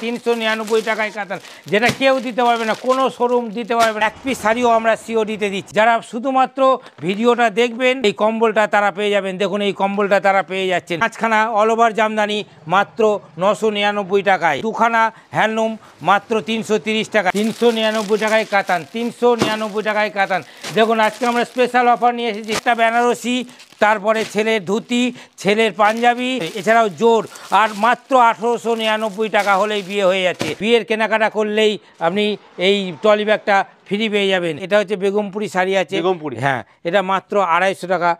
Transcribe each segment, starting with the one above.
399 টাকায় কাতান, যেটা কেউ দিতে পারবে না, কোনো শোরুম দিতে পারবে না। এক পিস শাড়িও আমরা সিওডিতে দিচ্ছি। যারা শুধুমাত্র ভিডিওটা দেখবেন এই কম্বলটা তারা পেয়ে যাবেন। দেখুন এই কম্বলটা তারা পেয়ে যাচ্ছেন। 5খানা অল ওভার জামদানি মাত্র 999 টাকায়, 2খানা হ্যান্ডলুম মাত্র 330 টাকা, 399 টাকায় কাতান, 399 টাকায় কাতান। দেখুন আজকে আমরা স্পেশাল অফার নিয়ে এসেছি। একটা বেনারসি, তারপরে ছেলের ধুতি, ছেলের পাঞ্জাবি, এছাড়াও জোর, আর মাত্র 1899 টাকা হলেই বিয়ে হয়ে যাচ্ছে। বিয়ের কেনাকাটা করলেই আপনি এই ট্রলি ব্যাগটা ফ্রি পেয়ে যাবেন। এটা হচ্ছে বেগমপুরি শাড়ি আছে, বেগমপুরি, হ্যাঁ, এটা মাত্র 250 টাকা।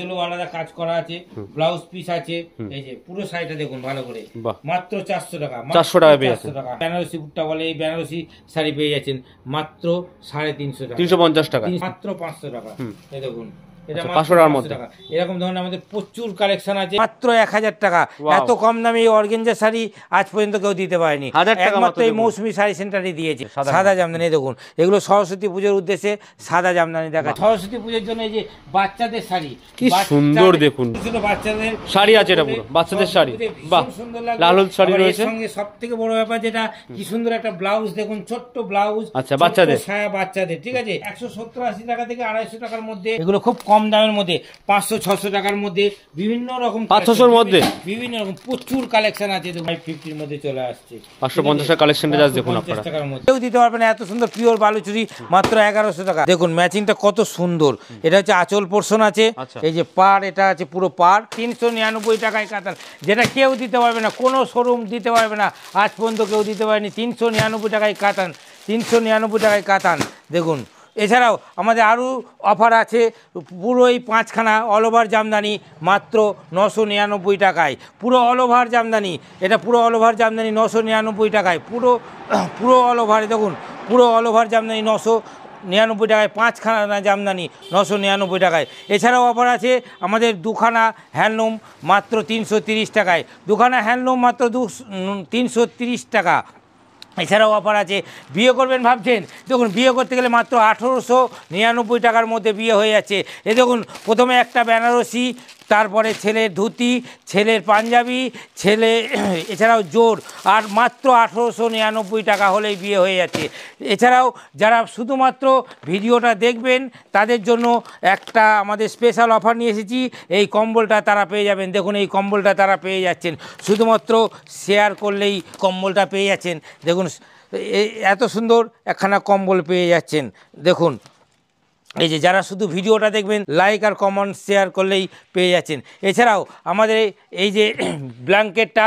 চলো আলাদা কাজ করা আছে, ব্লাউজ পিস আছে। এই যে পুরো শাড়িটা দেখুন ভালো করে, মাত্র 400 টাকা, 400 টাকা পেয়ে যাচ্ছেন। বেনারসি বুটটা বলে এই বেনারসি শাড়ি পেয়ে যাচ্ছেন মাত্র 350 টাকা, 350 টাকা, মাত্র 500 টাকা। এই দেখুন এরকম ধরনের আমাদের প্রচুর কালেকশন আছে, মাত্র 1000 টাকা। এত কম দামে এই অর্গানজা শাড়ি আজ পর্যন্ত কেউ দিতে পারেনি, একমাত্র এই মৌসুমী শাড়ি সেন্টারই দিয়েছে। সাদা জামদানি দেখুন, এগুলো সরস্বতী পুজোর উদ্দেশ্যে সাদা জামদানি দেখা। সরস্বতী পুজোর জন্য এই যে বাচ্চাদের শাড়ি, কি সুন্দর দেখুন, বাচ্চাদের শাড়ি আছে, এটা পুরো বাচ্চাদের শাড়ি, বাহ, লাল হলুদ শাড়ি রয়েছে। সঙ্গে সবথেকে বড় ব্যাপার যেটা, কি সুন্দর একটা ব্লাউজ দেখুন, ছোট্ট ব্লাউজ, আচ্ছা বাচ্চাদের ছায়া, বাচ্চাদের, ঠিক আছে। 170-80 টাকা থেকে 250 টাকার মধ্যে, এগুলো খুব কম দামের মধ্যে 500-600 টাকার মধ্যে, বিভিন্ন রকম 500-র মধ্যে বিভিন্ন রকম প্রচুর কালেকশন আছে। 550-র মধ্যে চলে আসছে, 550 কালেকশনটা জাস্ট দেখুন আপনারা, কেউ দিতে পারবে না। এত সুন্দর পিওর বালুচুরি মাত্র 1100 টাকা। দেখুন ম্যাচিংটা কত সুন্দর। এটা হচ্ছে আঁচল পোর্শন আছে, এই যে পাড়, এটা আছে পুরো পাড়। 399 টাকায় কাতান, যেটা কেউ দিতে পারবে না, কোনো শোরুম দিতে পারবে না, আজ পর্যন্ত কেউ দিতে পারেনি। 399 টাকায় কাতান, 399 টাকায় কাতান। দেখুন এছাড়াও আমাদের আরও অফার আছে, পুরো এই 5খানা অল ওভার জামদানি মাত্র 999 টাকায়, পুরো অল ওভার জামদানি, এটা পুরো অল ওভার জামদানি 999 টাকায়, পুরো অল ওভারে দেখুন, পুরো অল ওভার জামদানি 999 টাকায়, 5খানা জামদানি 999 টাকায়। এছাড়াও অফার আছে আমাদের 2খানা হ্যান্ডলুম মাত্র 330 টাকায়, 2খানা হ্যান্ডলুম মাত্র 330 টাকা। এছাড়াও অফার আছে, বিয়ে করবেন ভাবছেন, দেখুন বিয়ে করতে গেলে মাত্র 1899 টাকার মধ্যে বিয়ে হয়ে যাচ্ছে। এ দেখুন প্রথমে একটা বেনারসি, তারপরে ছেলের ধুতি, ছেলের পাঞ্জাবি, এছাড়াও জোর, আর মাত্র 1899 টাকা হলেই বিয়ে হয়ে যাচ্ছে। এছাড়াও যারা শুধুমাত্র ভিডিওটা দেখবেন তাদের জন্য একটা আমাদের স্পেশাল অফার নিয়ে এসেছি, এই কম্বলটা তারা পেয়ে যাবেন। দেখুন এই কম্বলটা তারা পেয়ে যাচ্ছেন, শুধুমাত্র শেয়ার করলেই কম্বলটা পেয়ে যাচ্ছেন। দেখুন এত সুন্দর একখানা কম্বল পেয়ে যাচ্ছেন। দেখুন এই যে যারা শুধু ভিডিওটা দেখবেন, লাইক আর কমেন্ট শেয়ার করলেই পেয়ে যাচ্ছেন। এছাড়াও আমাদের এই যে ব্ল্যাঙ্কেটটা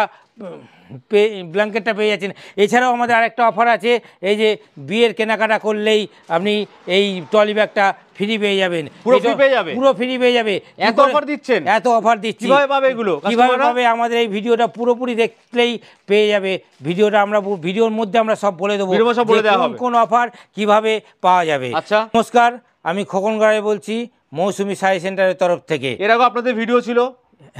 পেয়ে যাচ্ছেন। এছাড়াও আমাদের আরেকটা অফার আছে, এই যে বিয়ের কেনাকাটা করলেই আপনি এই ট্রলি ব্যাগটা ফ্রি পেয়ে যাবেন, পুরো ফ্রি পেয়ে যাবে। এত অফার দিচ্ছেন, এত অফার দিচ্ছি, কিভাবে পাবে এগুলো, কিভাবে পাবে? আমাদের এই ভিডিওটা পুরোপুরি দেখলেই পেয়ে যাবে। ভিডিওটা আমরা ভিডিওর মধ্যে আমরা সব বলে দেবো, কোন অফার কিভাবে পাওয়া যাবে। আচ্ছা নমস্কার, আমি খোকন গাড়ে বলছি মৌসুমী শাড়ি সেন্টারের তরফ থেকে। এর আগে আপনাদের ভিডিও ছিল,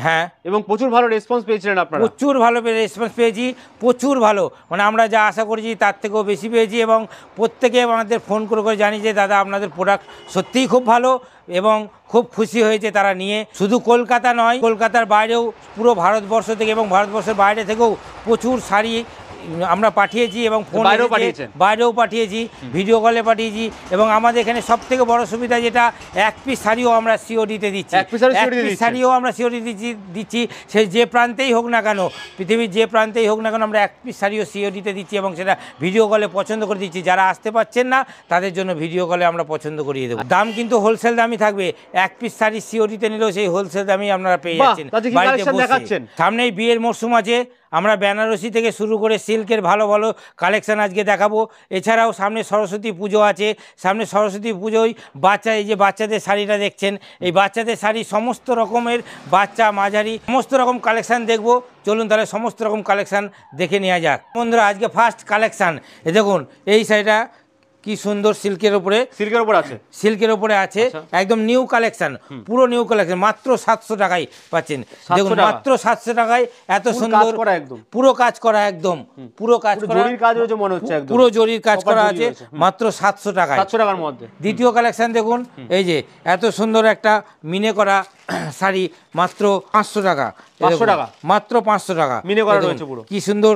হ্যাঁ, এবং প্রচুর ভালো রেসপন্স পেয়েছিলেন আপনারা, প্রচুর ভালো রেসপন্স পেয়েছি, প্রচুর ভালো, মানে আমরা যা আশা করেছি তার থেকেও বেশি পেয়েছি। এবং প্রত্যেকে আমাদের ফোন করে জানি যে দাদা আপনাদের প্রোডাক্ট সত্যিই খুব ভালো, এবং খুব খুশি হয়েছে তারা নিয়ে। শুধু কলকাতা নয়, কলকাতার বাইরেও পুরো ভারতবর্ষ থেকে এবং ভারতবর্ষের বাইরে থেকেও প্রচুর শাড়ি আমরা পাঠিয়েছি, এবং ফোন বাইরেও পাঠিয়েছি, ভিডিও কলে পাঠিয়েছি। এবং আমাদের এখানে সব থেকে বড় সুবিধা যেটা, এক পিস শাড়িও আমরা সিওডিতে দিচ্ছি, এক পিস শাড়িও আমরা সিওডি দিচ্ছি। সে যে প্রান্তেই হোক না কেন, পৃথিবীর যে প্রান্তেই হোক না কেন, আমরা এক পিস শাড়িও সিওডিতে দিচ্ছি, এবং সেটা ভিডিও কলে পছন্দ করে দিচ্ছি। যারা আসতে পারছেন না তাদের জন্য ভিডিও কলে আমরা পছন্দ করিয়ে দেবো। দাম কিন্তু হোলসেল দামই থাকবে, এক পিস শাড়ি সিওডিতে নিলেও সেই হোলসেল দামই আপনারা পেয়ে যাচ্ছেন। সামনেই বিয়ের মরশুম আছে, আমরা বেনারসি থেকে শুরু করে সিল্কের ভালো ভালো কালেকশান আজকে দেখাবো। এছাড়াও সামনে সরস্বতী পুজো আছে, সামনে সরস্বতী পুজোয় এই যে বাচ্চাদের শাড়িটা দেখছেন, এই বাচ্চাদের শাড়ি সমস্ত রকমের, বাচ্চা মাঝারি সমস্ত রকম কালেকশান দেখবো। চলুন তাহলে সমস্ত রকম কালেকশান দেখে নেওয়া যাক। বন্ধুরা আজকে ফার্স্ট কালেকশান, দেখুন এই শাড়িটা কি সুন্দর, সিল্কের উপরে আছে, সিল্কের উপরে আছে, একদম নিউ কালেকশন, পুরো নিউ কালেকশন, মাত্র 700 টাকায় পাচ্ছেন। দেখুন মাত্র 700 টাকায় এত সুন্দর, পুরো কাজ করা, একদম পুরো কাজ করা, জরির কাজ হয়েছে মনে হচ্ছে, একদম পুরো জরির কাজ করা আছে, মাত্র 700 টাকায়, 700 টাকার মধ্যে। দ্বিতীয় কালেকশন দেখুন, এই যে এত সুন্দর একটা মিনে করা শাড়ি মাত্র 500 টাকা। 500 টাকা মাত্র 500 টাকা মিনে করা রয়েছে পুরো। কি সুন্দর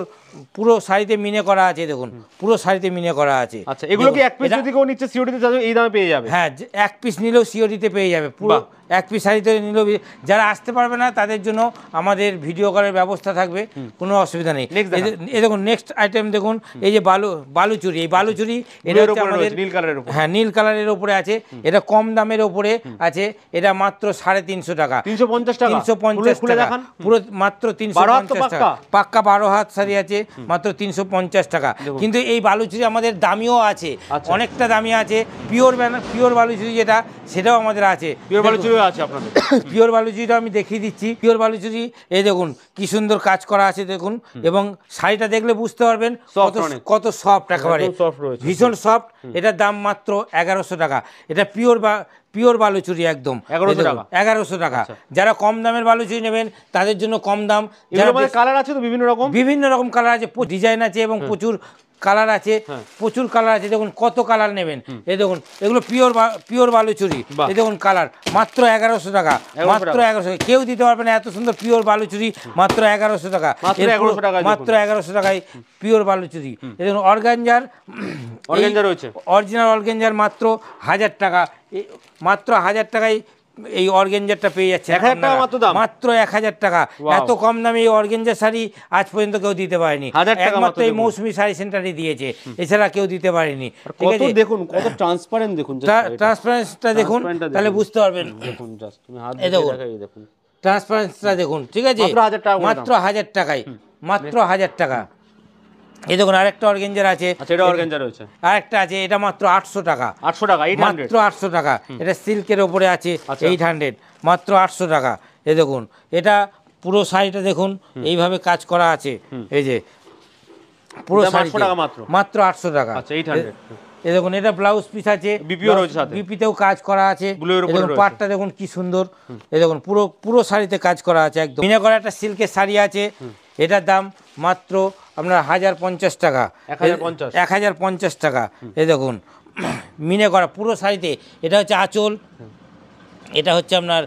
পুরো শাড়িতে মিনে করা আছে, দেখুন পুরো শাড়িতে মিনে করা আছে। আচ্ছা, এগুলো কি এক পিস যদি কেউ নিচ্ছে সিওডিতে এই দামে পেয়ে যাবে? হ্যাঁ, এক পিস নিলেও সিওডিতে পেয়ে যাবে। পুরো এক পিস শাড়িতে নিলেও, যারা আসতে পারবে না তাদের জন্য আমাদের ভিডিও কলের ব্যবস্থা থাকবে, কোনো অসুবিধা নেই। এই দেখুন নেক্সট আইটেম দেখুন, এই যে বালুচুরি, এই বালুচুরি এটা হচ্ছে আমাদের নীল কালারের উপরে। হ্যাঁ, নীল কালারের উপরে আছে, এটা কম দামের উপরে আছে, এটা মাত্র 350 টাকা। 350 টাকা 350 টাকা পুরো, মাত্র 350 টাকা। পাক্কা 12 হাত শাড়ি আছে মাত্র 350 টাকা। কিন্তু এই বালুচুরি আমাদের দামিও আছে, অনেকটা দামি আছে। পিওর বালুচুরি যেটা, সেটাও আমাদের আছে। পিওর বালুচুরি আছে আপনাদের? পিওর বালুচুরিটা আমি দেখিয়ে দিচ্ছি। পিওর বালুচুরি এই দেখুন কি সুন্দর কাজ করা আছে দেখুন, এবং শাড়িটা দেখলে বুঝতে পারবেন কত সফট, একেবারে ভীষণ সফট। এটার দাম মাত্র 1100 টাকা। এটা পিওর বালুচুরি একদম 1100 টাকা। যারা কম দামের বালুচুরি নেবেন তাদের জন্য কম দাম। কালার আছে তো বিভিন্ন রকম কালার আছে, ডিজাইন আছে এবং প্রচুর কালার আছে, প্রচুর কালার আছে। দেখুন কত কালার নেবেন, এই দেখুন এগুলো পিওর বালুচুরি। এই দেখুন কালার মাত্র 1100 টাকা, মাত্র 1100। কেউ দিতে পারবে না এত সুন্দর পিওর বালুচুরি মাত্র 1100 টাকা। মাত্র 1100 টাকায় পিওর বালুচুরি। এই দেখুন অর্গানজার রয়েছে, অরিজিনাল অর্গানজার মাত্র 1000 টাকা। মাত্র 1000 টাকায় এই অর্গানজারটা পেয়ে যাচ্ছে, মাত্র 1000 টাকা। এত কম দামে এই অর্গানজার শাড়ি আজ পর্যন্ত কেউ দিতে পারেনি, একমাত্র এই মৌসুমী শাড়ি সেন্টারই দিয়েছে, এছাড়া কেউ দিতে পারেনি। ঠিক আছে, দেখুন কত ট্রান্সপারেন্ট, দেখুন ট্রান্সপারেন্সটা দেখুন, তাহলে বুঝতে পারবেন। এই দেখুন ট্রান্সপারেন্সটা দেখুন, ঠিক আছে, মাত্র 1000 টাকায়, মাত্র 1000 টাকা। এই দেখুন আরেকটা অর্গানজার আছে, আরেকটা আছে, এটা মাত্র 800 টাকা। 800 টাকা, মাত্র 800 টাকা। এটা সিল্কের ওপরে আছে, 800, মাত্র 800 টাকা। এই দেখুন এটা পুরো শাড়িটা দেখুন এইভাবে কাজ করা আছে, এই যে পুরো শাড়ি মাত্র 800 টাকা। এই দেখুন এটা ব্লাউজ পিস আছে, বিপিতেও কাজ করা আছে। দেখুন পাটটা দেখুন কি সুন্দর, এই দেখুন পুরো শাড়িতে কাজ করা আছে একদম। মিনা করা একটা সিল্কের শাড়ি আছে, এটার দাম মাত্র আপনার 1050 টাকা, 1050 টাকা। এই দেখুন মিনে করা পুরো শাড়িতে। এটা হচ্ছে আঁচল, এটা হচ্ছে আপনার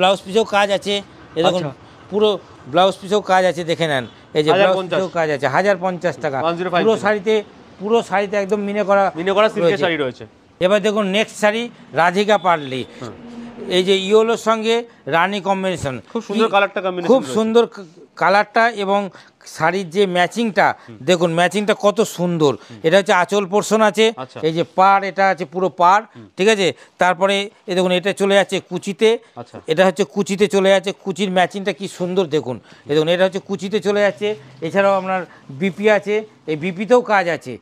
ব্লাউজ পিসেও কাজ আছে। এই দেখুন পুরো ব্লাউজ পিসেও কাজ আছে, দেখে নেন, এই যে ব্লাউজ পিসেও কাজ আছে। 1050 টাকা পুরো শাড়িতে একদম মিনে করা সিল্কের শাড়ি রয়েছে। এবার দেখুন নেক্সট শাড়ি রাধিকা পার্লি, এই যে ইয়েলোর সঙ্গে রানী কম্বিনেশন, খুব সুন্দর কালারটা, খুব সুন্দর কালারটা এবং শাড়ির যে ম্যাচিংটা দেখুন, ম্যাচিংটা কত সুন্দর। এটা হচ্ছে আঁচল পোর্শন আছে, এই যে পাড়, এটা আছে পুরো পাড়, ঠিক আছে। তারপরে এই দেখুন এটা চলে যাচ্ছে কুচিতে, এটা হচ্ছে কুচিতে চলে যাচ্ছে, কুচির ম্যাচিংটা কি সুন্দর দেখুন। এই দেখুন এটা হচ্ছে কুচিতে চলে যাচ্ছে। এছাড়াও আপনার বিপি আছে, এই বিপিতেও কাজ আছে,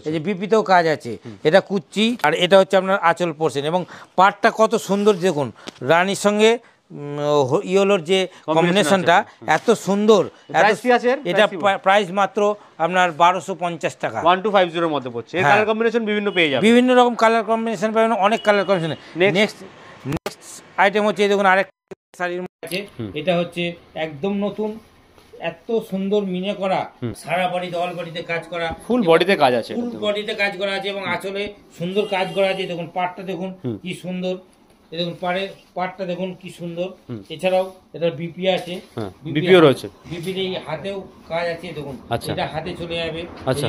এই যে বিপিতেও কাজ আছে। এটা কুচি, আর এটা হচ্ছে আপনার আঁচল পোর্শন, এবং পাড়টা কত সুন্দর দেখুন, রানীর সঙ্গে ইয়েলোর যে কম্বিনেশনটা এত সুন্দর। এটা প্রাইস মাত্র আপনার 1250 টাকা, 1250 এর মধ্যে পড়ছে। এর কালার কম্বিনেশন বিভিন্ন রকম কালার কম্বিনেশন পাবেন, অনেক কালার কম্বিনেশন। নেক্সট আইটেম হচ্ছে দেখুন আরেকটা শাড়ির মধ্যে আছে, এটা হচ্ছে একদম নতুন, এত সুন্দর মিনে করা, সারা বডিতে অল বডিতে কাজ করা, ফুল বডিতে কাজ আছে, ফুল বডিতে কাজ করা আছে, এবং আঁচলে সুন্দর কাজ করা আছে। দেখুন পাটটা দেখুন কি সুন্দর, দেখুন পাটটা দেখুন কি সুন্দর। এছাড়াও এটা বিপি আছে, বিপিও রয়েছে, বিপির এই হাতেও কাজ আছে দেখুন, এটা হাতে চলে যাবে,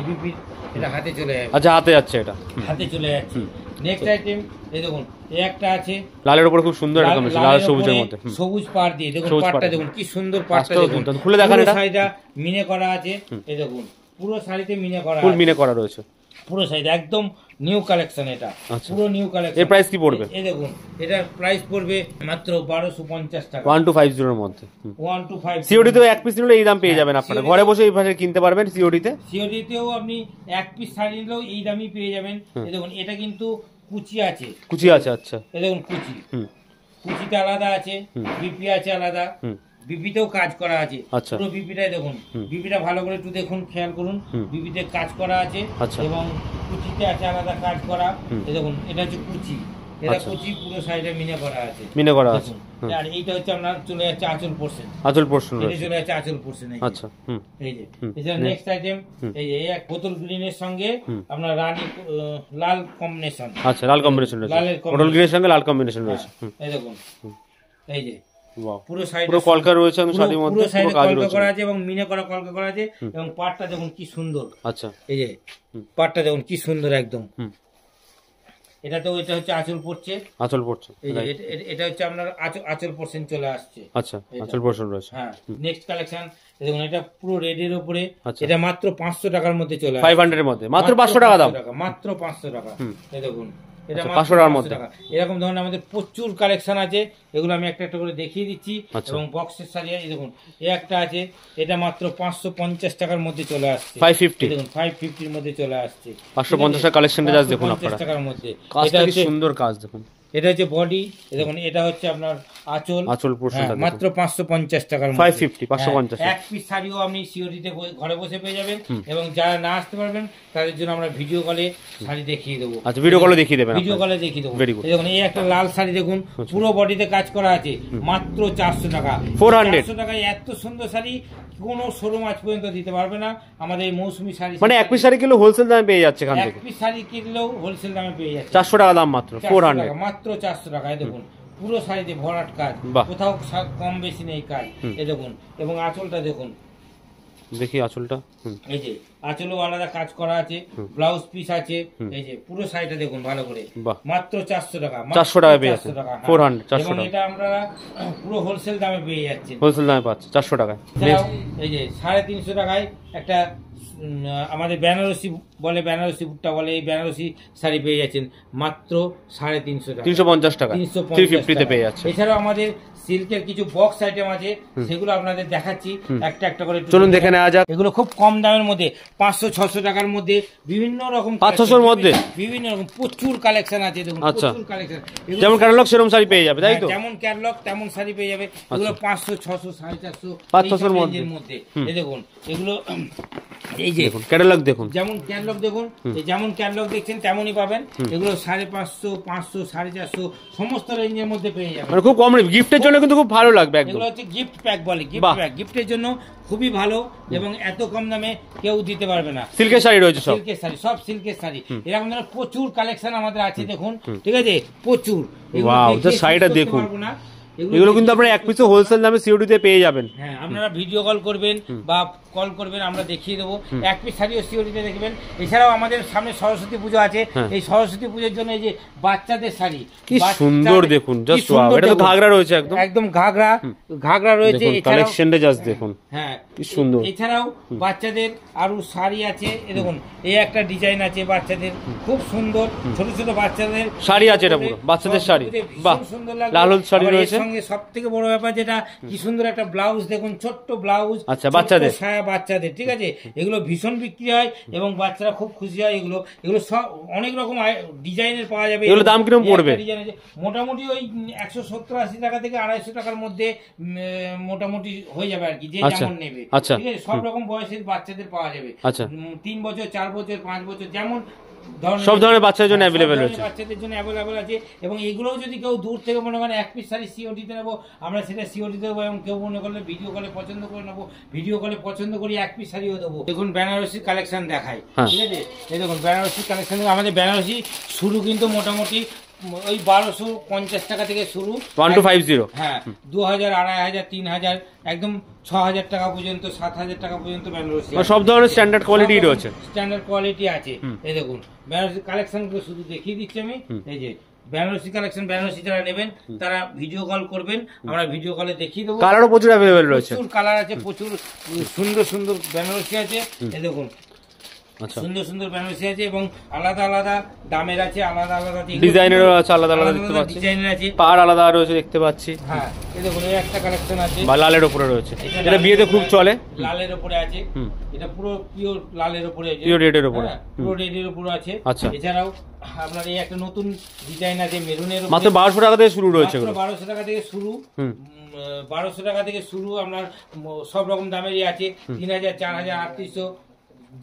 বিপি এটা হাতে চলে যাবে, হাতে যাচ্ছে, এটা হাতে চলে যাচ্ছে। নেক্সট আইটেম এই দেখুন, এই একটা আছে লালের উপর, খুব সুন্দর এরকম লাল সবুজের মধ্যে, সবুজ পাড় দিয়ে দেখুন, পাটটা দেখুন কি সুন্দর, পাটটা দেখুন খুলে দেখান, এটা শাড়িটা মিনে করা আছে। এই দেখুন পুরো শাড়িতে মিনে করা, ফুল মিনে করা রয়েছে পুরো শাড়িতে, একদম নিউ কালেকশন, এটা পুরো নিউ কালেকশন। এর প্রাইস কি পড়বে? এই দেখুন এটার প্রাইস পড়বে মাত্র 1250 টাকা, 1250 এর মধ্যে। 1250 সিওডি তে এক পিস নিলে এই দাম পেয়ে যাবেন আপনারা, ঘরে বসে এই ভাবে কিনতে পারবেন। সিওডি তেও আপনি এক পিস শাড়ি নিলেও এই দামই পেয়ে যাবেন। এই দেখুন এটা কিন্তু কুচি আছে, আচ্ছা, এই দেখুন কুচিটা আলাদা আছে, বিপি আছে আলাদা, বিপিতেও কাজ করা আছে। পুরো বিপিটাই দেখুন, বিপিটা ভালো করে একটু দেখুন, খেয়াল করুন, বিপিতে কাজ করা আছে এবং কুচিতে আছে আলাদা কাজ করা। এই দেখুন এটা হচ্ছে কুচি, এটা কুচি পুরো সাইডে মিনে করা আছে, আর এইটা হচ্ছে আপনার চলে যাচ্ছে আঁচল পোর্শন, এটা চলে যাচ্ছে আঁচল পোর্শন। আচ্ছা, এই যে এছাড়া নেক্সট আইটেম এই যে এক বোতল গ্রিনের সঙ্গে আপনার রানী লাল কম্বিনেশন, লাল কম্বিনেশন রয়েছে, বোতল গ্রিনের সঙ্গে লাল কম্বিনেশন রয়েছে। এই দেখুন এই যে বাহ, পুরো সাইড পুরো কলকা রয়েছে এবং শাড়ির মধ্যে পুরো সাইডে পুরো কাজ কলকা রয়েছে। করা আছে এবং মিনে করা কলকা করা আছে এবং পাটটা দেখুন কি সুন্দর। আচ্ছা, এই যে পাটটা দেখুন কি সুন্দর একদম। হুম। এটাতেও এটা হচ্ছে আঁচল পড়ছে, আঁচল পড়ছে, এই যে এটা হচ্ছে আপনার আঁচল পোর্শন চলে আসছে। আচ্ছা, আঁচল পোর্শন রয়েছে। হ্যাঁ, নেক্সট কালেকশন দেখুন, এটা পুরো রেডের উপরে। আচ্ছা। এটা মাত্র 500 টাকার মধ্যে চলে আসছে, 500 এর মধ্যে, মাত্র 500 টাকা দাম, মাত্র 500 টাকা। এই দেখুন এটা আচ্ছা, মাত্র 500 টাকার 500 মধ্যে। টাকা। এরকম ধরনের আমাদের প্রচুর কালেকশন আছে, এগুলো আমি একটা একটা করে দেখিয়ে দিচ্ছি। আচ্ছা। এবং বক্সের শাড়ি এই দেখুন, এই একটা আছে, এটা মাত্র 550 টাকার মধ্যে চলে আসছে। 550, দেখুন 550 এর মধ্যে চলে আসছে। 550 টাকা কালেকশনটা জাস্ট দেখুন 550 আপনারা, টাকার মধ্যে। কাজটা কি সুন্দর কাজ দেখুন। এটা হচ্ছে বডি, দেখুন এটা হচ্ছে আপনার আঁচল। আঁচল পোর্শনটা হ্যাঁ, মাত্র 550 টাকার মধ্যে। 550, 550। হ্যাঁ, এক পিস শাড়িও আপনি সিওরিতে ঘরে বসে পেয়ে যাবেন। এবং যারা না আসতে পারবেন তাদের জন্য আমরা ভিডিও কলে শাড়ি দেখিয়ে দেবো। আচ্ছা, ভিডিও কলে দেখিয়ে দেবেন, ভিডিও কলে দেখিয়ে দেবো। Very good. এই দেখুন এই একটা লাল শাড়ি দেখুন, পুরো বডিতে কাজ করা আছে, মাত্র 400 টাকা। 400 400 টাকায় এত সুন্দর শাড়ি কোনো শোরুম আজ পর্যন্ত দিতে পারবে না। আমাদের এই মৌসুমী শাড়ি, মানে এক পিস শাড়ি কিলো হোলসেল দামে পেয়ে যাচ্ছে এখান এক থেকে, পিস শাড়ি কিনলেও হোলসেল দামে পেয়ে যাচ্ছে। 400 টাকা দাম মাত্র, 400 400। টাকা, মাত্র 400 টাকায় দেখুন পুরো শাড়িতে ভরাট কাজ, বাহ। কোথাও কম বেশি নেই কাজ। এই দেখুন, এবং আঁচলটা দেখুন, দেখি আঁচলটা। এই যে আঁচলও আলাদা কাজ করা আছে, ব্লাউজ পিস আছে। এই যে পুরো শাড়িটা দেখুন ভালো করে, বাহ। মাত্র 400 টাকা। 400 টাকায় পেয়ে যাচ্ছে, 400 টাকা, হ্যাঁ। 400, 400 এবং টাকা। এটা আমরা পুরো হোলসেল দামে পেয়ে যাচ্ছি। হোলসেল দামে পাচ্ছে 400 টাকায়। এছাড়াও এই যে 350 টাকায় একটা আমাদের বেনারসি বলে, বেনারসি ভুট্টা বলে, এই বেনারসি শাড়ি পেয়ে যাচ্ছেন মাত্র 350 টাকা, 350 টাকা, 350 তে পেয়ে যাচ্ছে। এছাড়াও আমাদের সিল্কের কিছু বক্স আইটেম আছে, সেগুলো আপনাদের দেখাচ্ছি একটা একটা করে। চলুন দেখে নেওয়া যাক। এগুলো খুব কম দামের মধ্যে, 500-600 টাকার মধ্যে, বিভিন্ন রকম 500-600 এর মধ্যে বিভিন্ন রকম প্রচুর কালেকশন আছে। দেখুন আচ্ছা। প্রচুর কালেকশন, যেমন ক্যাটালগ সেরকম শাড়ি পেয়ে যাবে, তাই তো? যেমন ক্যাটালগ তেমন শাড়ি পেয়ে যাবে। এগুলো 500-600, 450, 500 এর মধ্যে। এই দেখুন এগুলো, এই যে দেখুন ক্যাটালগ দেখুন, যেমন ক্যাটালগ দেখুন, যেমন ক্যাটালগ দেখছেন তেমনই পাবেন। এগুলো 550, 500, 450 সমস্ত রেঞ্জের মধ্যে পেয়ে যাবেন। মানে খুব কম গিফটের জন্য কিন্তু খুব ভালো লাগবে একদম। এগুলো হচ্ছে গিফট প্যাক বলে, গিফট বাহ। প্যাক গিফটের জন্য খুবই ভালো এবং এত কম দামে কেউ দিতে পারবে না। সিল্কের শাড়ি রয়েছে সব, সিল্কের শাড়ি, সব সিল্কের শাড়ি, এরকম ধরনের প্রচুর কালেকশন আমাদের আছে দেখুন, ঠিক আছে, প্রচুর। এগুলো ওয়াও, দেখিয়ে জাস্ট শাড়িটা শেষ করতে দেখুন। পারবো না। এগুলো কিন্তু আপনারা এক পিসে হোলসেল দামে সিওডিতে পেয়ে যাবেন। হ্যাঁ, আপনারা ভিডিও কল করবেন বা কল করবেন, আমরা দেখিয়ে দেবো। এক পিস শাড়িও সিওডিতে দেখবেন। এছাড়াও আমাদের সামনে সরস্বতী পুজো আছে, এই সরস্বতী পুজোর জন্য এই যে বাচ্চাদের শাড়ি, কি সুন্দর দেখুন, জাস্ট ওয়াও। এটা তো ঘাগরা রয়েছে একদম, একদম ঘাগরা রয়েছে। দেখুন কালেকশনটা জাস্ট দেখুন, হ্যাঁ কি সুন্দর। এছাড়াও বাচ্চাদের আরো শাড়ি আছে। দেখুন এই একটা ডিজাইন আছে বাচ্চাদের, খুব সুন্দর ছোট ছোট বাচ্চাদের শাড়ি আছে, এটা পুরো বাচ্চাদের শাড়ি, বাহ। সুন্দর লাগবে। লাল হলুদ শাড়ি রয়েছে, সঙ্গে সবথেকে বড় ব্যাপার যেটা, কি সুন্দর একটা ব্লাউজ দেখুন, ছোট্ট ব্লাউজ। আচ্ছা, বাচ্চাদের ছায়া বাচ্চাদের, ঠিক আছে। এগুলো ভীষণ বিক্রি হয় এবং বাচ্চারা খুব খুশি হয়। এগুলো সব অনেক রকম ডিজাইনের পাওয়া যাবে। এগুলো দাম কিরকম পড়বে? মোটামুটি ওই 170-80 টাকা থেকে 250 টাকার মধ্যে মোটামুটি হয়ে যাবে আর কি, যে যেমন নেবে। আচ্ছা, ঠিক আছে, সব রকম বয়সের বাচ্চাদের পাওয়া যাবে। আচ্ছা, 3 বছর, 4 বছর, 5 বছর, যেমন সব ধরনের বাচ্চাদের জন্য অ্যাভেলেবেল রয়েছে, বাচ্চাদের জন্য অ্যাভেলেবেল আছে। এবং এগুলোও যদি কেউ দূর থেকে মনে করেন এক পিস শাড়ি সিওডিতে নেবো, আমরা সেটা সিওডিতে দেবো। এবং কেউ মনে করলে ভিডিও কলে পছন্দ করে নেবো, ভিডিও কলে পছন্দ করি এক পিস শাড়িও দেবো। দেখুন বেনারসি কালেকশন দেখাই, ঠিক আছে। এই দেখুন বেনারসি কালেকশন, আমাদের বেনারসি শুরু কিন্তু মোটামুটি ওই 1250 টাকা থেকে শুরু, 1250। হ্যাঁ, 2000, 2500, 3000, একদম 6000 টাকা পর্যন্ত, 7000 টাকা পর্যন্ত বেনারসি। সব ধরনের স্ট্যান্ডার্ড কোয়ালিটি রয়েছে, স্ট্যান্ডার্ড কোয়ালিটি আছে। এই দেখুন বেনারসি কালেকশন গুলো শুধু দেখিয়ে দিচ্ছি আমি। এই যে বেনারসি কালেকশন, বেনারসি যারা নেবেন তারা ভিডিও কল করবেন, আমরা ভিডিও কলে দেখিয়ে দেবো। কালারও প্রচুর অ্যাভেলেবেল রয়েছে, প্রচুর কালার আছে, প্রচুর সুন্দর সুন্দর বেনারসি আছে। এই দেখুন আচ্ছা, সুন্দর সুন্দর বেনারসি আছে এবং আলাদা আলাদা দামের আছে, আলাদা আলাদা ডিজাইনেরও আছে, আলাদা আলাদা দেখতে পাচ্ছি, ডিজাইনের আছে, পাড় আলাদা রয়েছে দেখতে পাচ্ছি। হ্যাঁ, এই দেখুন এই একটা কালেকশন আছে, বা লালের উপরে রয়েছে, এটা বিয়েতে খুব চলে, লালের উপরে আছে। এটা পুরো পিওর লালের উপরে আছে, পিওর রেডের উপরে, পুরো রেডের উপরে আছে। আচ্ছা, এছাড়াও আপনার এই একটা নতুন ডিজাইন আছে মেরুনের উপরে, মাত্র 1200 টাকা থেকে শুরু রয়েছে, 1200 টাকা থেকে শুরু, 1200 টাকা থেকে শুরু। আপনার সব রকম দামেরই আছে, 3000, 4000, 3800,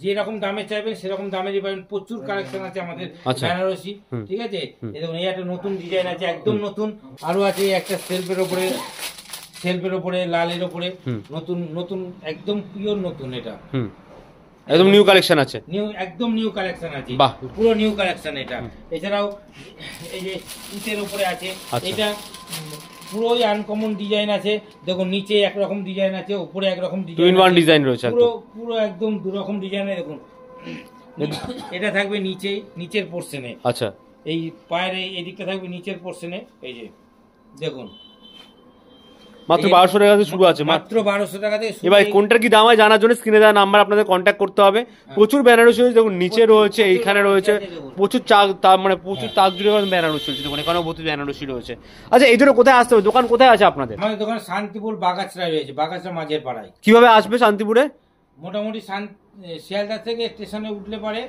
যেরকম দামে চাইবেন সেরকম দামেরই পাবেন। প্রচুর কালেকশন আছে আমাদের বেনারসি, ঠিক আছে। এবং এই একটা নতুন ডিজাইন আছে, একদম নতুন। আরো আছে একটা সেলফের উপরে লালের উপরে, নতুন নতুন একদম পিওর নতুন, এটা একদম নিউ কালেকশন আছে, একদম নিউ কালেকশন আছে, বাহ, পুরো নিউ কালেকশন এটা। এছাড়াও এই যে ইটের উপরে আছে, এটা পুরোই আনকমন ডিজাইন আছে। দেখুন নিচে একরকম ডিজাইন আছে, উপরে একরকম টু ইন ওয়ান ডিজাইন রয়েছে, পুরো পুরো একদম দু রকম ডিজাইনে। দেখুন এটা থাকবে নিচের পোর্শনে। আচ্ছা, এই পায়ের এই দিকটা থাকবে নিচের পোর্শনে। এই যে দেখুন মাত্র 1200 টাকা থেকে শুরু আছে, মাত্র 1200 টাকা থেকে। এবার কোনটার কি দাম হয় জানার জন্য স্ক্রিনে দেওয়া নাম্বার আপনাদের কন্ট্যাক্ট করতে হবে। প্রচুর বেনারসি রয়েছে, দেখুন নিচে রয়েছে, এইখানে রয়েছে, প্রচুর মানে প্রচুর তাক জুড়ে বেনারসি রয়েছে, দেখুন এখানেও প্রচুর বেনারসি রয়েছে। আচ্ছা, এই জন্য কোথায় আসতে হবে, দোকান কোথায় আছে আপনাদের? আমাদের দোকান শান্তিপুর বাগাছড়ায় রয়েছে, বাগাছড়া মাঝের পাড়ায়। কিভাবে আসবে শান্তিপুরে? মোটামুটি শিয়ালদা থেকে স্টেশনে উঠলে পারে,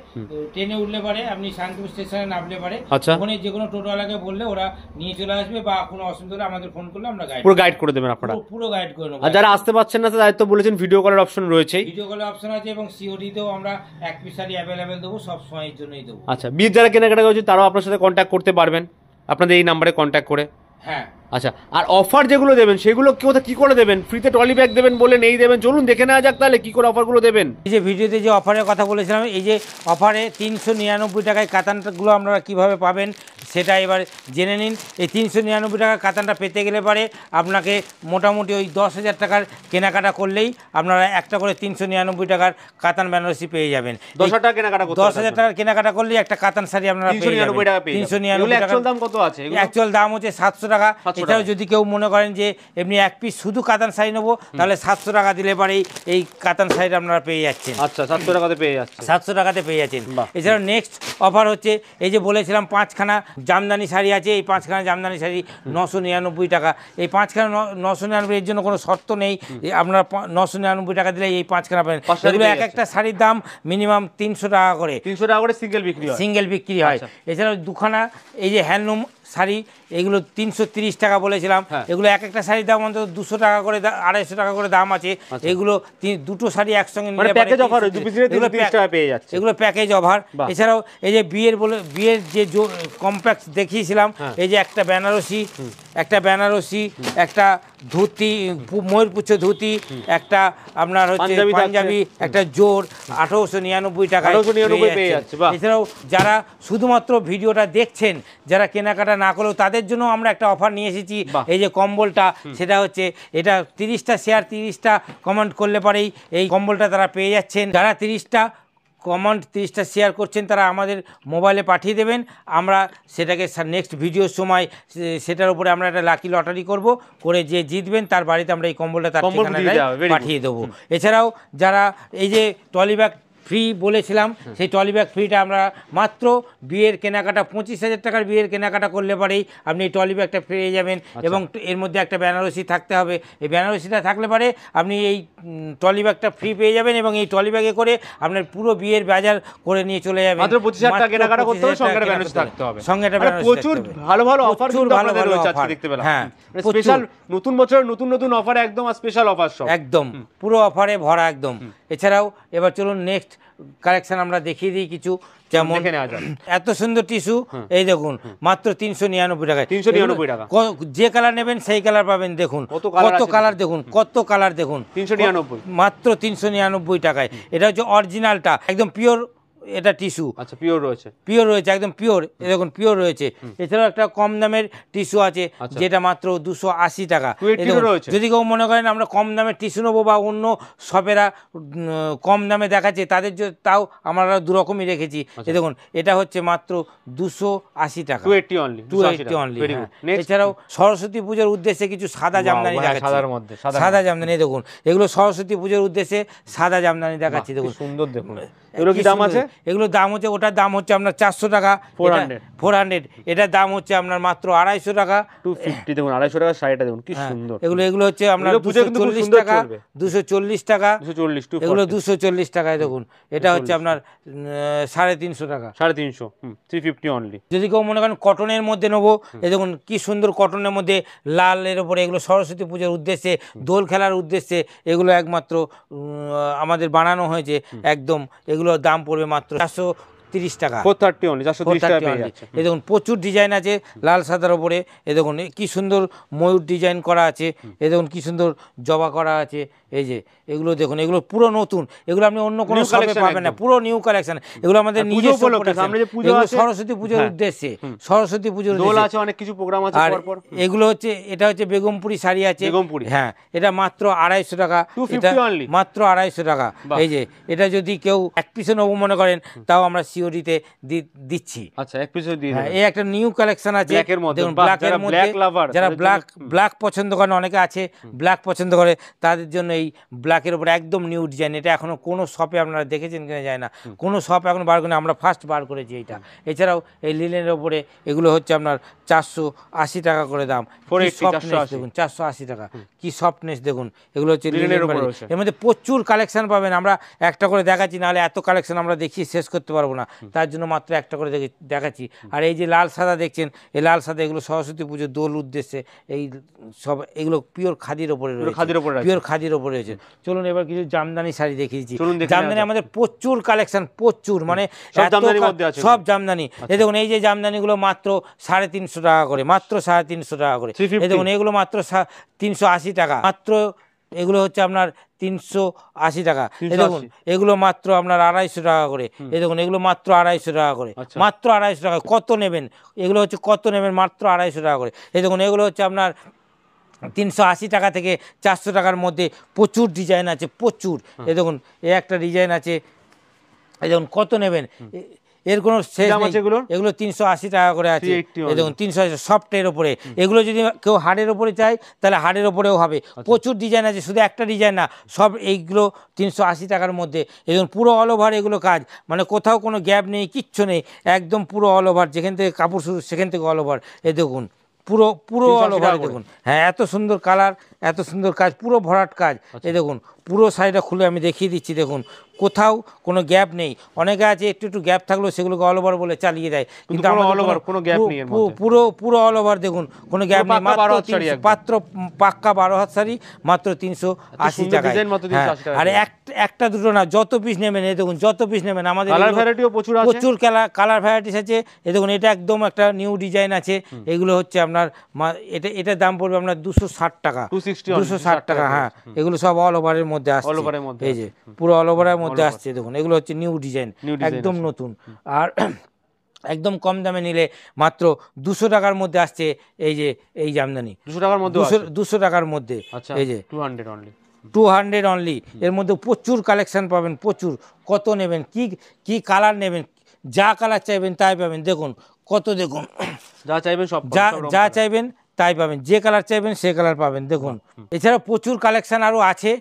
ট্রেনে উঠলে পারে, আপনি শান্তিপুর স্টেশনে নামলে পারে, ওখানে যে কোনো টোটোওয়ালাকে বললে ওরা নিয়ে চলে আসবে, বা কোনো অসুবিধা হলে আমাদের ফোন করলে আমরা পুরো গাইড করে দেবেন আপনারা, পুরো গাইড করে নেবো। আর যারা আসতে পারছেন না তাদের তো বলেছেন ভিডিও কলের অপশন রয়েছে, ভিডিও কলের অপশন আছে, এবং সিওডি তেও আমরা এক পিস শাড়ি অ্যাভেলেবেল দেবো, সব সময়ের জন্যই দেবো। আচ্ছা, বিয়ের যারা কেনাকাটা করছে তারাও আপনার সাথে কন্ট্যাক্ট করতে পারবেন আপনাদের এই নাম্বারে কন্ট্যাক্ট করে। হ্যাঁ। আচ্ছা, আর অফার যেগুলো দেবেন সেগুলো কোথায় কি করে দেবেন? ফ্রিতে ট্রলি ব্যাগ দেবেন বলে নেই দেবেন, চলুন দেখে নেওয়া যাক তাহলে কি করে অফারগুলো দেবেন। এই যে ভিডিওতে যে অফারের কথা বলেছিলাম, এই যে অফারে 399 টাকায় কাতানগুলো আপনারা কিভাবে পাবেন সেটা এবার জেনে নিন। এই 399 টাকা কাতানটা পেতে গেলে পারে আপনাকে মোটামুটি ওই 10,000 টাকার কেনাকাটা করলেই আপনারা একটা করে 399 টাকার কাতান বেনারসি পেয়ে যাবেন। 10,000 টাকা কেনাকাটা করতে 10,000 টাকার কেনাকাটা করলেই একটা কাতান শাড়ি আপনারা পেয়ে যাবেন। 399 টাকা। দাম কত আছে? অ্যাকচুয়াল দাম হচ্ছে 700 টাকা। এটাও যদি কেউ মনে করেন যে এমনি এক পিস শুধু কাতান শাড়ি নেবো, তাহলে 700 টাকা দিলে পারেই এই কাতান শাড়িটা আপনারা পেয়ে যাচ্ছেন। আচ্ছা, 700 টাকাতে পেয়ে যাচ্ছেন, 700 টাকাতে পেয়ে যাচ্ছেন। এছাড়াও নেক্সট অফার হচ্ছে, এই যে বলেছিলাম 5খানা জামদানি শাড়ি আছে, এই 5খানা জামদানি শাড়ি 999 টাকা। এই 5খানা 999 এর জন্য কোনো শর্ত নেই, আপনারা 999 টাকা দিলে এই 5খানা পাবেন। এগুলো এক একটা শাড়ির দাম মিনিমাম 300 টাকা করে, 300 টাকা করে সিঙ্গেল বিক্রি হয়। এছাড়াও দুখানা এই যে হ্যান্ডলুম শাড়ি, এগুলো 330 টাকা বলেছিলাম। এগুলো এক একটা শাড়ির দাম অন্তত 200 টাকা করে, 250 টাকা করে দাম আছে। এগুলো দুটো শাড়ি একসঙ্গে নিলে এগুলো প্যাকেজ অফার। এছাড়াও এই যে বিয়ের যে কমপ্লেক্স দেখিয়েছিলাম, এই যে একটা বেনারসি, একটা ধুতি, ময়ূরপুচ্ছ ধুতি, একটা আপনার হচ্ছে পাঞ্জাবি, একটা জোর 1899 টাকায় পেয়ে যাচ্ছে। এছাড়াও যারা শুধুমাত্র ভিডিওটা দেখছেন, যারা কেনাকাটা না করলেও তাদের জন্য আমরা একটা অফার নিয়ে এসেছি। এই যে কম্বলটা, সেটা হচ্ছে এটা 30টা শেয়ার 30টা কমেন্ট করলে পরেই এই কম্বলটা তারা পেয়ে যাচ্ছেন। যারা 30টা কমেন্ট 30টা শেয়ার করছেন তারা আমাদের মোবাইলে পাঠিয়ে দেবেন, আমরা সেটাকে নেক্সট ভিডিওর সময় সেটার উপরে আমরা একটা লাকি লটারি করে যে জিতবেন তার বাড়িতে আমরা এই কম্বলটা তার ঠিকানায় পাঠিয়ে দেবো। এছাড়াও যারা এই যে ট্রলি ব্যাগ ফ্রি বলেছিলাম, সেই ট্রলি ব্যাগ ফ্রিটা আমরা মাত্র বিয়ের কেনাকাটা 25,000 টাকার বিয়ের কেনাকাটা করলে পরেই আপনি এই ট্রলি ব্যাগটা পেয়ে যাবেন। এবং এর মধ্যে একটা বেনারসি থাকতে হবে, এই বেনারসিটা থাকলে পরে আপনি এই ট্রলি ব্যাগটা ফ্রি পেয়ে যাবেন, এবং এই ট্রলি ব্যাগে করে আপনার পুরো বিয়ের বাজার করে নিয়ে চলে যাবেন। মাত্র 25,000 টাকা কেনাকাটা করতে হবে, সঙ্গে একটা বেনারসি থাকতে হবে, সঙ্গে একটা বেনারসি। প্রচুর ভালো ভালো অফার আপনাদের রয়েছে আজকে দেখতে পেলাম। হ্যাঁ, স্পেশাল নতুন বছরের নতুন অফার, একদম স্পেশাল অফার সব, একদম পুরো অফারে ভরা একদম। এছাড়াও এবার চলুন নেক্সট কালেকশন আমরা দেখিয়ে দিই কিছু। যেমন এত সুন্দর টিস্যু, এই দেখুন মাত্র 399 টাকায়। 399 টাকা, যে কালার নেবেন সেই কালার পাবেন। দেখুন কত কালার, দেখুন কত কালার, দেখুন 399 মাত্র 399 টাকায়। এটা হচ্ছে অরিজিনালটা, একদম পিওর এটা টিস্যু। আচ্ছা, পিওর রয়েছে একদম পিওর, দেখুন পিওর রয়েছে। এছাড়াও একটা কম দামের টিস্যু আছে, যেটা মাত্র 280 টাকা। যদি কেউ মনে করেন আমরা কম দামের টিস্যু নেবো, বা অন্য শপেরা কম দামে দেখাচ্ছে তাদের তাও আমরা দুরকমই রেখেছি। দেখুন এটা হচ্ছে মাত্র 280 টাকা, 280 অনলি। এছাড়াও সরস্বতী পুজোর উদ্দেশ্যে কিছু সাদা জামদানি দেখাচ্ছি, সাদা জামদানি। দেখুন এগুলো সরস্বতী পুজোর উদ্দেশ্যে সাদা জামদানি দেখাচ্ছি, দেখুন সুন্দর। দেখুন এগুলো কি দাম আছে? এগুলো দাম হচ্ছে, ওটার দাম হচ্ছে আপনার 400 টাকা, 400। এটার দাম হচ্ছে আপনার মাত্র 250 টাকা, 250। দেখুন 250 টাকা শাড়িটা দেখুন কি সুন্দর। এগুলো হচ্ছে আপনার 240 টাকা, 240 টাকা, এগুলো 240 টাকায়। দেখুন এটা হচ্ছে আপনার 350 টাকা, 350, 350 অনলি। যদি কেউ মনে করেন কটনের মধ্যে নেবো, এই দেখুন কি সুন্দর কটনের মধ্যে লালের ওপরে, এগুলো সরস্বতী পুজোর উদ্দেশ্যে, দোল খেলার উদ্দেশ্যে এগুলো একমাত্র আমাদের বানানো হয়েছে একদম। এগুলোর দাম পড়বে মাত্র 430 টাকা, 430 অনলি, 430 টাকা পেয়ে 430 যাচ্ছে। এই দেখুন প্রচুর ডিজাইন আছে লাল সাদার ওপরে। এ দেখুন কি সুন্দর ময়ূর ডিজাইন করা আছে, এ দেখুন কি সুন্দর জবা করা আছে। এই যে এগুলো দেখুন, এগুলো পুরো নতুন, এগুলো আপনি অন্য কোনো New শপে collection পাবেন না, একদম। পুরো নিউ কালেকশন। এগুলো আমাদের আর পুজো নিজস্ব উপলক্ষে, production। সামনে যে পুজো এগুলো আছে, সরস্বতী পুজোর হ্যাঁ। উদ্দেশ্যে, সরস্বতী পুজোর দোল উদ্দেশ্যে। আছে, অনেক কিছু প্রোগ্রাম আছে আর পরপর। এগুলো হচ্ছে, এটা হচ্ছে বেগমপুরি শাড়ি আছে, বেগমপুরি। হ্যাঁ এটা মাত্র 250 টাকা, 250 এটা only? মাত্র 250 টাকা। বাহ। এই যে এটা যদি কেউ এক পিসে নেবো মনে করেন, তাও আমরা সিওডিতে দিচ্ছি। আচ্ছা, এক পিস দিয়ে হ্যাঁ দেবেন। এই একটা নিউ কালেকশন আছে Black এর মধ্যে, দেখুন, বাহ, ব্ল্যাকের যারা মধ্যে, black lover, যারা তাদের ব্ল্যাক জন্য, ব্ল্যাক পছন্দ করেন, অনেকে আছে ব্ল্যাক পছন্দ করে, তাদের জন্য এই ব্ল্যাকের উপরে একদম নিউ ডিজাইন। এটা এখনো কোনো শপে আপনারা দেখেছেন কিনা যায় না, কোনো শপ এখন বার করে, আমরা ফার্স্ট বার করেছি এইটা। এছাড়াও এই লিলেনের ওপরে এগুলো হচ্ছে আপনার 480 টাকা করে দাম। 480, সফটনেস 480 দেখুন, 480 টাকা, কি সফটনেস দেখুন। এগুলো হচ্ছে লিনেনের লিনেন উপরে বাড়ি। রয়েছে। এর মধ্যে প্রচুর কালেকশন পাবেন, আমরা একটা করে দেখাচ্ছি, নাহলে এত কালেকশন আমরা দেখিয়ে শেষ করতে পারবো না, তার জন্য মাত্র একটা করে দেখাচ্ছি। আর এই যে লাল সাদা দেখছেন, এই লাল সাদা এগুলো সরস্বতী পুজোর দোল উদ্দেশ্যে, এই সব এগুলো পিওর খাদির ওপরে রয়েছে, খাদির ওপরে আছে। পিওর খাদির ওপরে রয়েছে। চলুন এবার কিছু জামদানি শাড়ি দেখিয়ে দিচ্ছি। চলুন দেখে জামদানি নেওয়া যাক। আমাদের প্রচুর কালেকশন, প্রচুর, মানে সব এত জামদানির মধ্যে আছে সব জামদানি। এই দেখুন এই যে জামদানিগুলো মাত্র 350 টাকা করে, মাত্র 350 টাকা করে। 350 এই দেখুন এগুলো মাত্র 380 টাকা মাত্র। এগুলো হচ্ছে আপনার 380 টাকা। এই দেখুন 380 এগুলো মাত্র আপনার 250 টাকা করে। এই দেখুন এগুলো মাত্র 250 টাকা করে, আচ্ছা। মাত্র 250 টাকা। কত নেবেন এগুলো হচ্ছে, কত নেবেন, মাত্র 250 টাকা করে। এই দেখুন এগুলো হচ্ছে আপনার 380 টাকা থেকে 400 টাকার মধ্যে প্রচুর ডিজাইন আছে, প্রচুর। এই দেখুন এই একটা ডিজাইন আছে, এই দেখুন কত নেবেন, এর কোনো শেষ দাম নেই। আছে এগুলোর? এগুলো 380 টাকা করে আছে। 380 এই দেখুন 380 সফটের ওপরে। এগুলো যদি কেউ হার্ডের ওপরে চায়, তাহলে হার্ডের ওপরেও হবে। প্রচুর ডিজাইন আছে, শুধু একটা ডিজাইন না, সব এইগুলো 380 টাকার মধ্যে। এই দেখুন পুরো অল ওভার এগুলো কাজ, মানে কোথাও কোনো গ্যাপ নেই, কিচ্ছু নেই, একদম পুরো অল ওভার, যেখান থেকে কাপড় শুরু সেখান থেকে অল ওভার। এই দেখুন পুরো পুরো 380 অল ওভার টাকা করে। দেখুন। হ্যাঁ এত সুন্দর কালার, এত সুন্দর কাজ, পুরো ভরাট কাজ। এই দেখুন পুরো শাড়িটা খুলে আমি দেখিয়ে দিচ্ছি, দেখুন কোথাও কোনো গ্যাপ নেই। অনেকে আছে একটু একটু গ্যাপ থাকলেও সেগুলোকে অল ওভার বলে চালিয়ে দেয়, কিন্তু পুরো আমাদের all over, কোনো gap নেই এর মধ্যে। পুরো পুরো অল ওভার দেখুন, কোনো গ্যাপ নেই। পাক্কা মাত্র 12 হাত শাড়ি 300 একদম। পাত্র পাক্কা 12 হাত শাড়ি, মাত্র 380 সুন্দর টাকায়। design মাত্র 380 টাকায়। আর একটা দুটো না, যত পিস নেবেন, এই দেখুন যত পিস নেবেন, আমাদের কালার এগুলো ভ্যারাইটিও প্রচুর আছে। প্রচুর কালার ভ্যারাইটিস আছে। এই দেখুন এটা একদম একটা নিউ ডিজাইন আছে। এগুলো হচ্ছে আপনার এটার দাম পড়বে আপনার 260 টাকা, 260 260 টাকা। হ্যাঁ এগুলো সব অল ওভারের মধ্যে আসছে, All over এর মধ্যে এই যে পুরো অল ওভারের মধ্যে আসছে। দেখুন এগুলো হচ্ছে নিউ ডিজাইন, New design একদম আছে। নতুন। আর একদম কম দামে নিলে মাত্র 200 টাকার মধ্যে আসছে এই যে এই জামদানি, 200 টাকার মধ্যে 200 টাকার মধ্যে। আচ্ছা, এই যে 200 অনলি। 200 অনলি। এর মধ্যে প্রচুর কালেকশন পাবেন, প্রচুর। কত নেবেন, কি কালার নেবেন, যা কালার চাইবেন তাই পাবেন। দেখুন কত, দেখুন যা চাইবেন সব যা সব রকম যা colour। চাইবেন তাই পাবেন, যে কালার চাইবেন সে কালার পাবেন। দেখুন এছাড়া প্রচুর কালেকশন আরও আছে,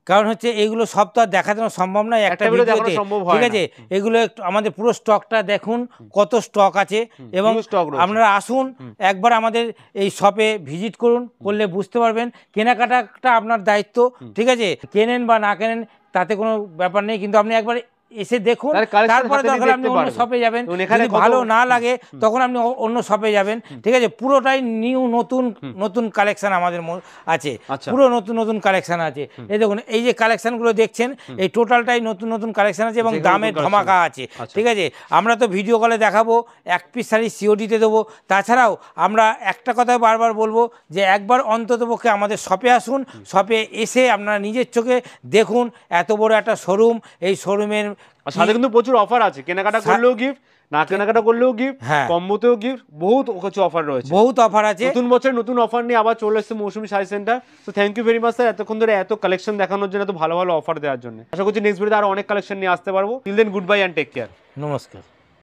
কারণ হচ্ছে এগুলো সব তো আর দেখানো সম্ভব নয় একটা একটা video দেখানো ভিডিওতে, সম্ভব হয় ঠিক আছে। এগুলো একটু আমাদের পুরো স্টকটা দেখুন, কত স্টক আছে, এবং huge stock রয়েছে। আপনারা আসুন একবার আমাদের এই শপে ভিজিট করুন, করলে বুঝতে পারবেন। কেনাকাটাটা আপনার দায়িত্ব, ঠিক আছে, কেনেন বা না কেনেন তাতে কোনো ব্যাপার নেই, কিন্তু আপনি একবার এসে দেখুন, তার collection তারপরে হাতে নিয়ে দরকার আপনি দেখতে অন্য পারবেন। শপে যাবেন। এবং এখানে যদি কত- ভালো না লাগে তখন আপনি অন্য শপে যাবেন, ঠিক আছে। পুরোটাই নিউ নতুন কালেকশন আমাদের আছে, আচ্ছা। পুরো নতুন কালেকশন আছে। এই দেখুন এই যে কালেকশনগুলো দেখছেন, এই টোটালটাই নতুন কালেকশন আছে, এবং যেগুলো দামের নতুন ধামাকা আছে, ঠিক আছে। আমরা তো ভিডিও কলে দেখাবো, এক পিস শাড়ি সিওডিতে দেবো। তাছাড়াও আমরা একটা কথা বারবার বলবো যে একবার অন্ততপক্ষে আমাদের শপে আসুন, শপে এসে আপনারা নিজের চোখে দেখুন এত বড় একটা শোরুম। এই শোরুমের আর সাথে কিন্তু প্রচুর অফার আছে, কেনাকাটা করলেও গিফট, না কেনাকাটা করলেও গিফট, হ্যাঁ। কম্বোতেও গিফট, বহুত কিছু অফার রয়েছে। বহুত অফার আছে। নতুন বছর নতুন অফার নিয়ে আবার চলে এসেছে মৌসুমী শাড়ি সেন্টার। তো thank you very much sir, এতক্ষণ ধরে এত কালেকশন দেখানোর জন্য, এত ভালো ভালো অফার দেওয়ার জন্য। আশা করছি নেক্সট ভিডিওতে আরো অনেক কালেকশন নিয়ে আসতে পারবো। Till then good bye and take care. নমস্কার।